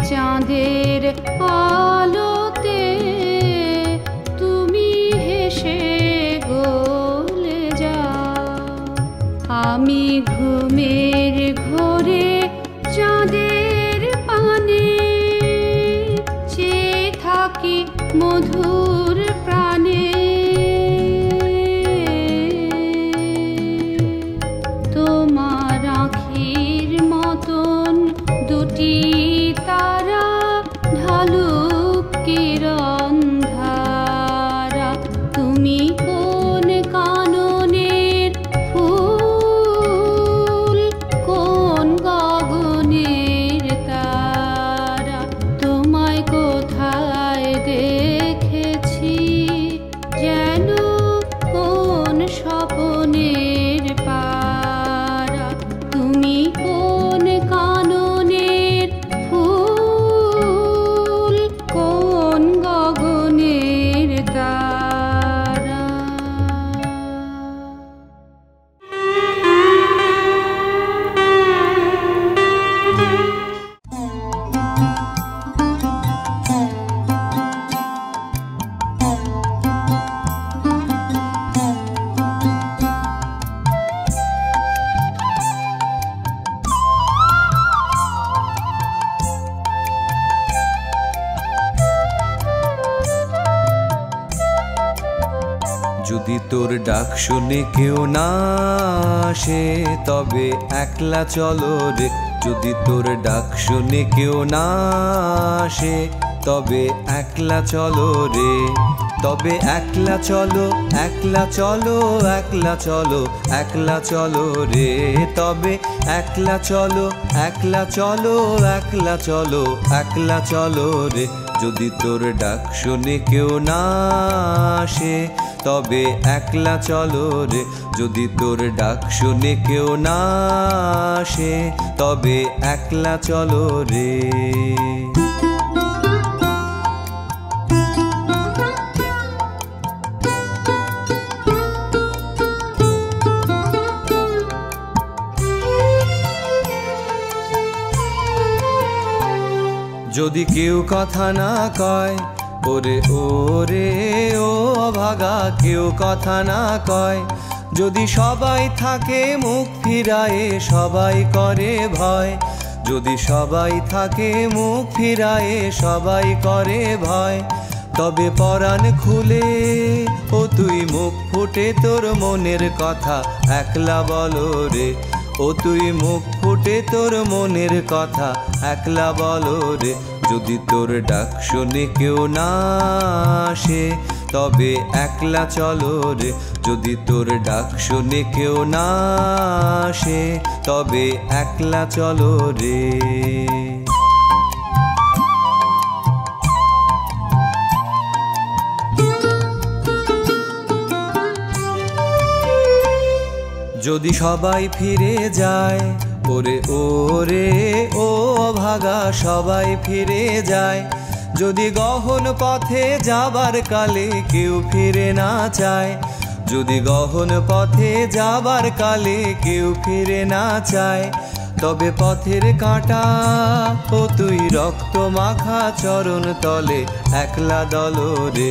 চাঁদের আলোতে আতুর প্রাণে তোমার আঁখির মতন দুটি তারা ঢালুক কিরণ ধারা। তুমি কোন কাননের ফুল, কোন গগনের তারা, তোমায় কোথায় দেখেছি যেন কোন স্বপনের পারা। তুমি কোন কাননের ফুল, কোন গগনের তারা। যদি তোর ডাক শুনে কেউ না আসে তবে একলা চলো রে। যদি তোর ডাক শুনে কেউ না আসে তবে একলা চলো রে। তবে একলা চলো, একলা চলো, একলা চলো, একলা চলো রে। তবে একলা চলো, একলা চলো, একলা চলো, একলা চলো রে। যদি তোর ডাক শুনে কেউ না আসে তবে একলা চলো রে। যদি তোর ডাক শুনে কেউ না আসে তবে একলা চলো রে। যদি কেউ কথা না কয় ওরে ওরে ও অভাগা, কেউ কথা না কয়। যদি সবাই থাকে মুখ ফিরায়ে সবাই করে ভয়। যদি সবাই থাকে মুখ ফিরায়ে সবাই করে ভয়। তবে পরাণ খুলে ও তুই মুখ ফুটে তোর মনের কথা একলা বলো রে। ও তুই মুখ ফুটে তোর মনের কথা একলা বলো রে। যদি তোর ডাক শুনে কেউ না আসে তবে একলা চলো রে। যদি তোর ডাক শুনে কেউ না আসে তবে একলা চলো রে। যদি সবাই ফিরে যায় ওরে ওরে ও অভাগা, সবাই ফিরে যায়। যদি গহন পথে যাবার কালে কেউ ফিরে না চায়। যদি গহন পথে যাবার কালে কেউ ফিরে না চায় তবে পথের কাঁটা ও তুই রক্ত মাখা চরণ তলে একলা দলো রে।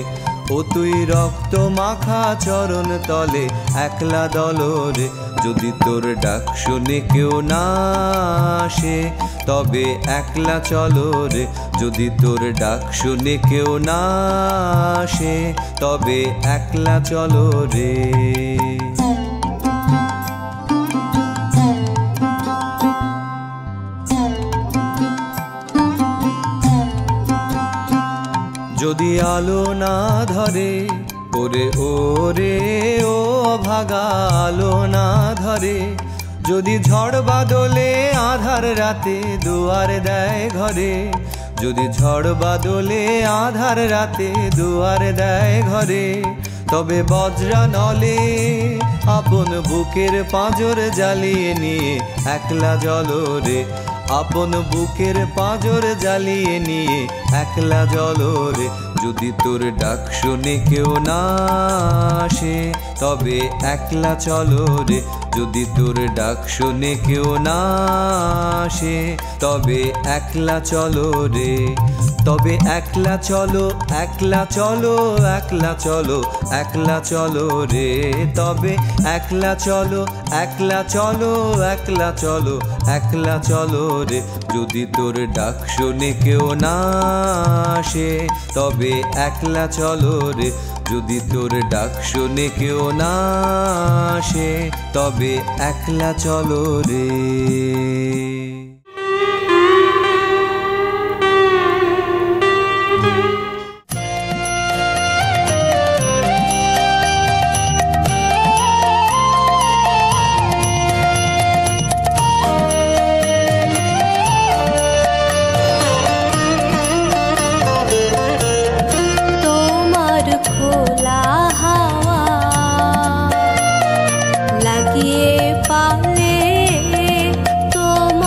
ও তুই রক্ত মাখা চরণ তলে একলা দলো রে। যদি তোর ডাক শুনে কেউ না আসে তবে একলা চলো রে। যদি তোর ডাক শুনে কেউ না আসে তবে একলা চলো রে। যদি আলো না ধরে ওরে ওরে ও অভাগা, আলো না ধরে। যদি ঝড় বাদলে আধার রাতে দুয়ার দেয় ঘরে। যদি ঝড় বাদলে আধার রাতে দুয়ার দেয় ঘরে তবে বজ্রা নলে আপন বুকের পাঁজর জ্বালিয়ে নিয়ে একলা জলো রে। আপন বুকের পাঁজর জ্বালিয়ে নিয়ে একলা জলো রে। যদি তোর ডাক শুনে কেউ না আসে তবে একলা চলো রে। যদি তোর ডাক শুনে কেউ না আসে, তবে একলা চলো রে, তবে একলা চলো, একলা চলো, একলা চলো, একলা চলো রে, তবে একলা চলো, একলা চলো, একলা চলো, একলা চলো রে। যদি তোর ডাক শুনে কেউ না আসে, তবে একলা চলো রে, যদি তোর ডাক শুনে কেউ না আসে, তবে একলা চলো রে। লাগিয়ে পালে তোমার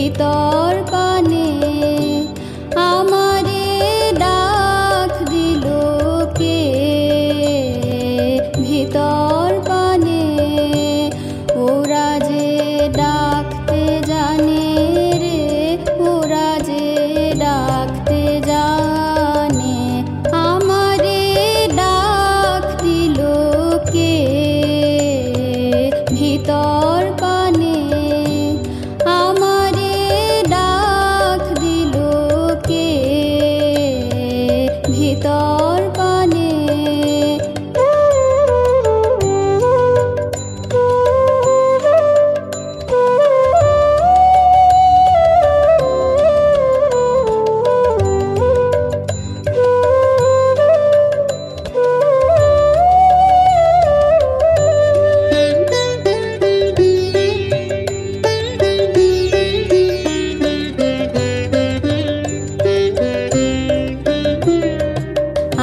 ভিতর পানে আমারে ডাক দিল কে ভিতর পানে ওরা যে ডাকতে জানে রে ওরা যে ডাকতে জানে আমারে ডাক দিল কে ভিতর পানে আমারে ডাক দিল কে ভিতর পানে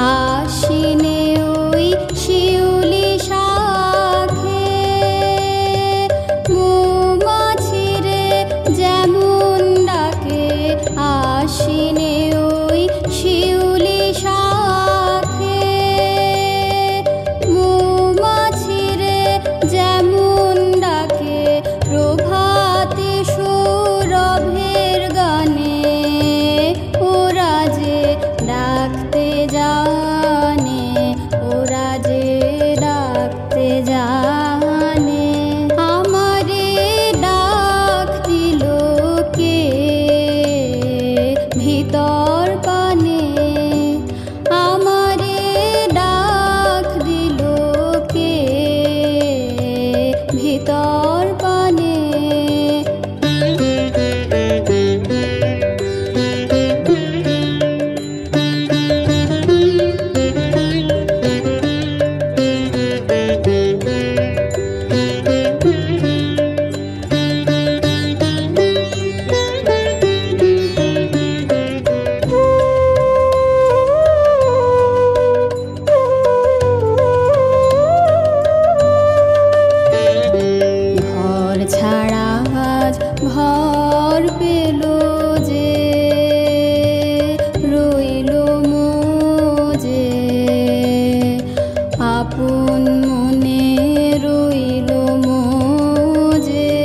আশ্বিনে ওই শিউলি শাখে মৌমাছিরে যেমন ডাকে আশ্বিনে ওই শিউলি শাখে মৌমাছিরে যেমন ডাকে প্রভাতে সৌরভের গানে ওরা যে ডাকতে জানে ওরা যে ডাকতে জানে আমারে ডাক দিল কে ভিতর পানে আমারে ডাক দিল কে ভিতর পানে ঘর ছাড়া আজ ঘর পেল যে রইল মোজে আপন মনে রইল মোজে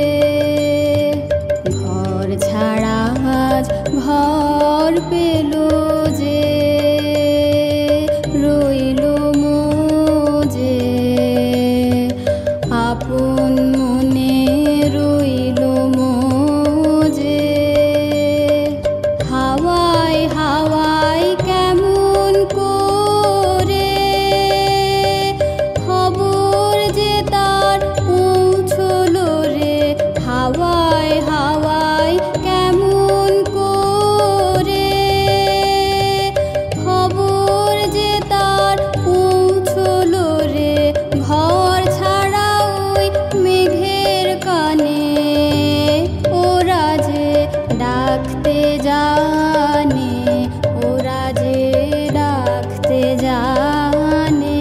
ঘর ছাড়া আজ ঘর পেল যে রইল মোজে আপন মনে রইল মোজে হাওয়ায় হাওয়ায় কেমন করে খবর যে তার পৌঁছলো রে হাওয়ায় হাওয়ায় কেমন করে খবর যে তার পৌঁছলো রে ঘর ছাড়া ওই মেঘের কানে ওরা যে ডাকতে জানে ওরা যে ডাকতে জানে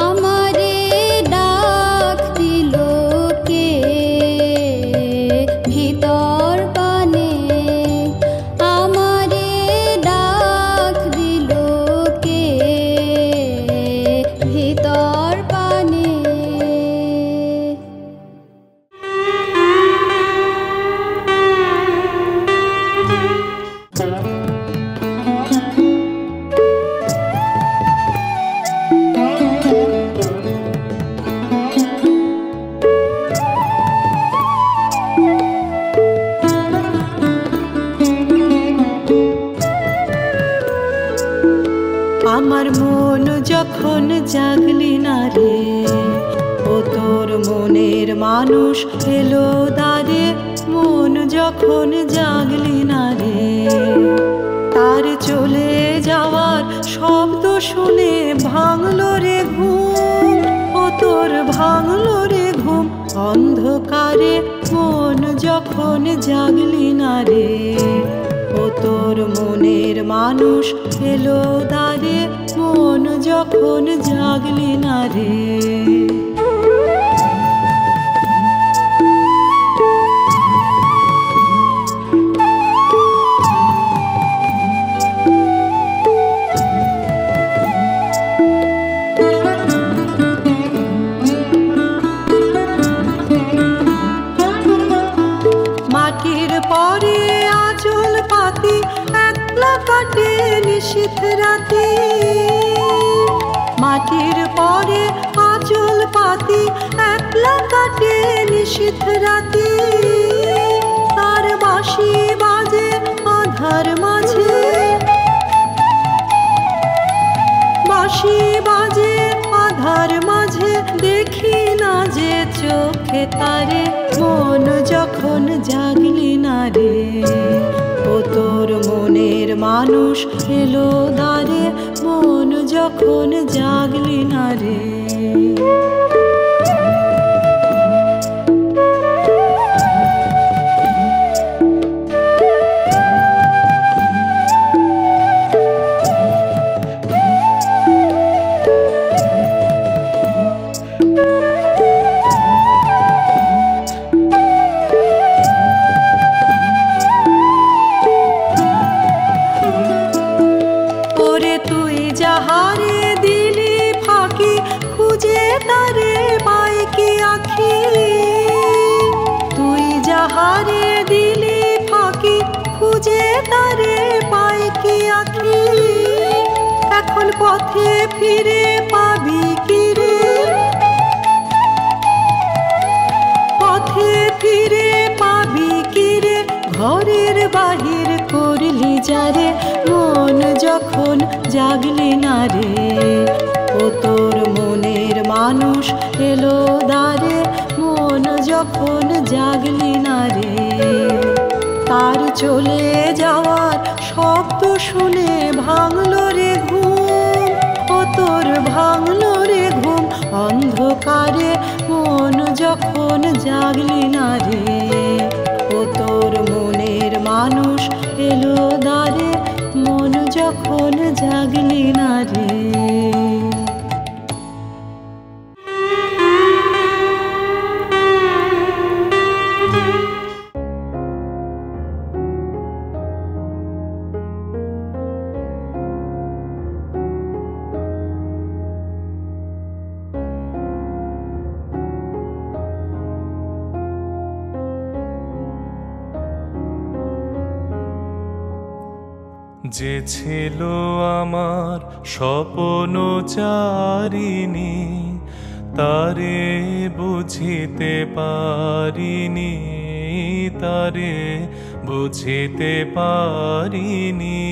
আমারে ডাক দিল কে ভিতর পানে আমারে ডাক দিল কে ভিতর পানে আমার মন যখন জাগলি না রে ও তোর মনের মানুষ এলো দারে মন যখন জাগলি না রে তার চলে যাওয়ার শব্দ শুনে ভাঙলো রে ঘুম ও তোর ভাঙলো রে ঘুম অন্ধকারে মন যখন জাগলি না রে ও তোর মনের মানুষ এলো দারে মন যখন জাগলি না রে মাটির পরে আঁচল পাতি একলা কাটে নিশীথ রাতে। মাটির পরে আঁচল পাতি একলা কাটে নিশীথ রাতে। তার বাঁশি বাজে আঁধার মাঝে, বাঁশি বাজে আঁধার মাঝে, দেখি না যে চোখে তারে। মন যখন জাগলি না রে, ও তোর মনের মানুষ এলো দ্বারে। মন যখন জাগলি না রে। এখন পথে ফিরে পাবি কি রে, পথে ফিরে পাবি কি রে। ঘরের বাহির করলি যারে, মন যখন জাগলি না রে। ও তোর মনের মানুষ এলো দ্বারে, মন যখন জাগলি না রে। তার চলে যাওয়ার শব্দ শুনে ভাঙলো রে ঘুম, ও তোর ভাঙলো রে ঘুম। অন্ধকারে মন যখন জাগলি না রে, ও তোর মনের মানুষ এলো দ্বারে। মন যখন জাগলি না রে। যে ছিল আমার স্বপ্ন চারিণী, তারে বুঝিতে পারিনি, তারে বুঝিতে পারিনি।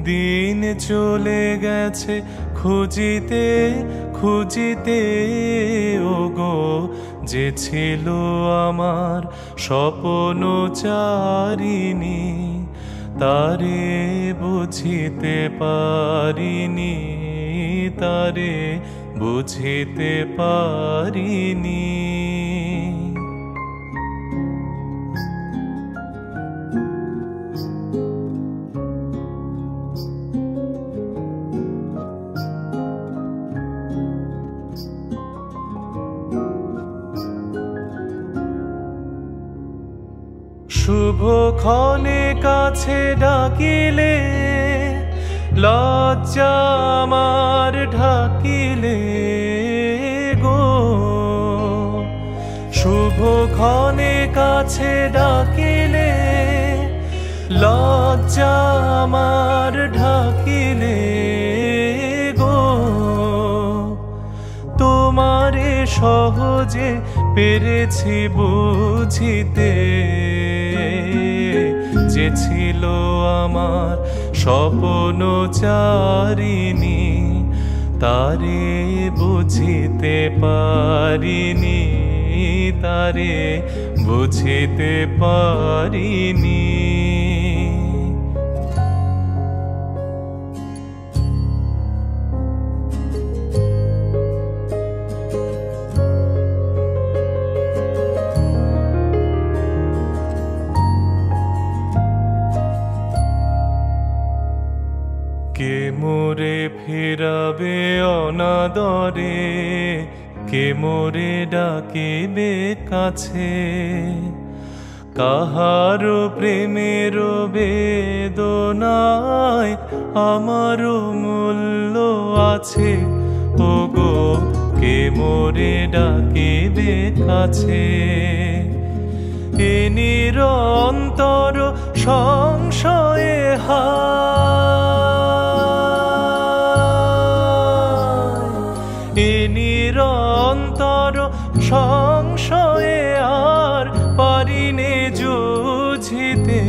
দিন চলে গেছে খুঁজিতে খুঁজিতে, ওগো যে ছিল আমার স্বপ্ন চারিণী, তারে বুঝিতে পারিনি, তারে বুঝিতে পারিনি। শুভক্ষণে কাছে ডাকিলে, লজ্জা আমার ঢাকিলে গো। শুভক্ষণে কাছে ডাকিলে, লজ্জা আমার ঢাকিলে গো। তোমারে সহজে পেরেছি বুঝিতে, যে ছিল আমার স্বপ্ন চারিণী, তারে বুঝিতে পারিনি, তারে বুঝিতে পারিনি। কে মোরে ফিরাবে অনাদরে, কে মোরে ডাকিবে কাছে। কাহার প্রেমের বেদনায় আমার মূল্য আছে, ওগো কে মোরে ডাকিবে কাছে। এ নিরন্তর সংশয়ে এ নিরন্তর সংশয়ে আর পারিনে যুঝিতে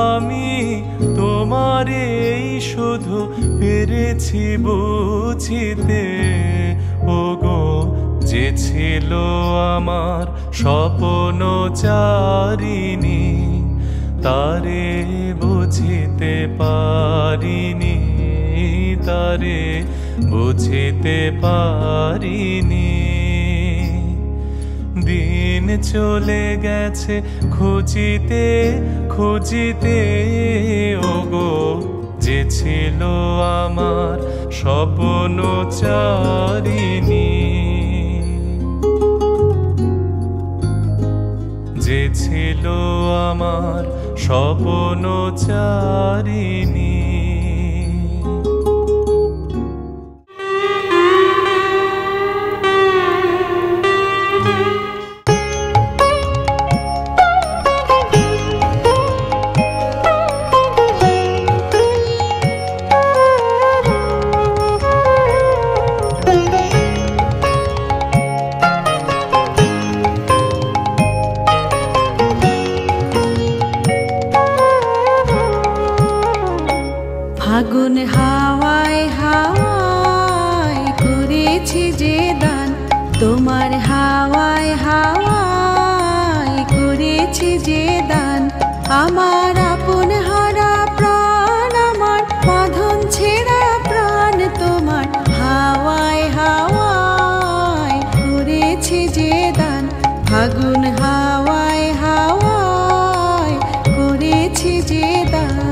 আমি তোমারেই শুধু পেরেছি বুঝিতে ওগো যে ছিল আমার স্বপ্ন চারিণী তারে বুঝিতে পারিনি তারে বুঝিতে পারিনি দিন চলে গেছে খুঁজিতে খুঁজিতে ওগো যে ছিল আমার স্বপ্ন চারিণী যে ছিল আমার স্বপ্ন চারিণী ফাগুন হাওয়ায় হাওয়ায় করেছি যে দান তোমার হাওয়ায় হাওয়ায় করেছি যে দান আমার আপন হারা প্রাণ আমার বাঁধন ছেঁড়া প্রাণ তোমার হাওয়ায় হাওয়ায় করেছি যে দান ফাগুন হাওয়ায় হাওয়ায় করেছি যে দান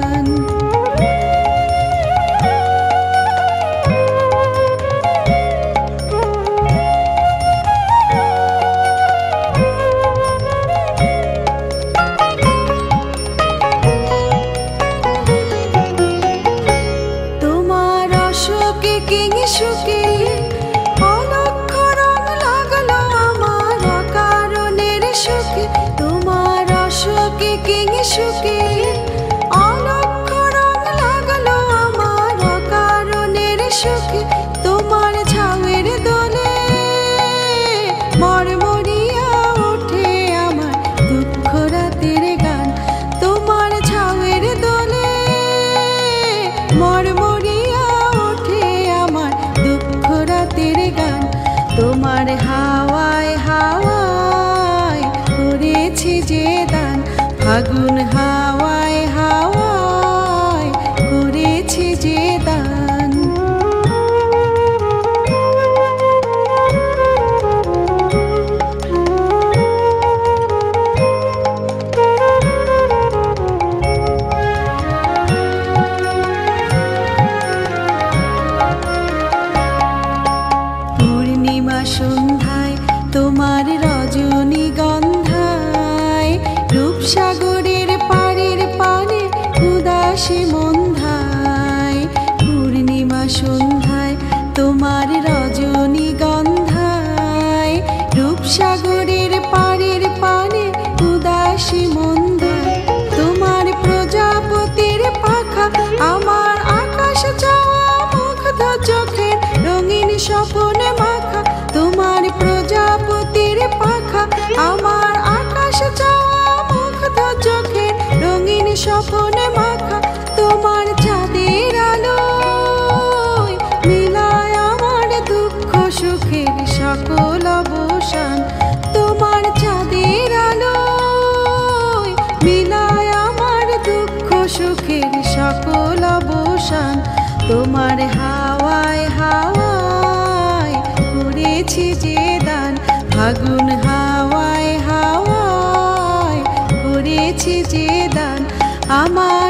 সুখে অলক্ষ রং লাগলো আমার অকারণের সুখে তোমার অশোকে কিং সুখে অলক্ষ রং লাগলো আমার অকারণের সুখে তোমার ঝাউয়ের দোলে মরমরিয়া ওঠে আমার দুঃখ রাতের গান তোমার ঝাউয়ের দোলে মরমরিয়া রাতের গান তোমার হাওয়ায় হাওয়ায় করেছি যে দান ফাগুন হাওয়ায় হাওয়ায় করেছি যে দান সন্ধ্যায় তোমার রজনীগন্ধায় রূপসাগরের পাড়ের পানে উদাসী মন্ধায় পূর্ণিমা সন্ধ্যায় তোমার রজনীগন্ধায় রূপসাগরের পাড়ের পানে উদাসী মন্ধায় তোমার প্রজাপতির পাখা আমার আকাশ চাওয়া মুগ্ধ চোখের রঙিন স্বপ্নে মাখা তোমার প্রজাপতির পাখা আমার আকাশ চাওয়া মুগ্ধ চোখের রঙিন স্বপ্নে মাখা তোমার চাঁদের আলো মিলায় আমার দুঃখ সুখের সকল অবসান তোমার চাঁদের আলো মিলায় আমার দুঃখ সুখের সকল অবসান তোমার হাওয়ায় হাওয়ায় করেছি যে দান ফাগুন হাওয়ায় হাওয়ায় করেছি যে দান আমার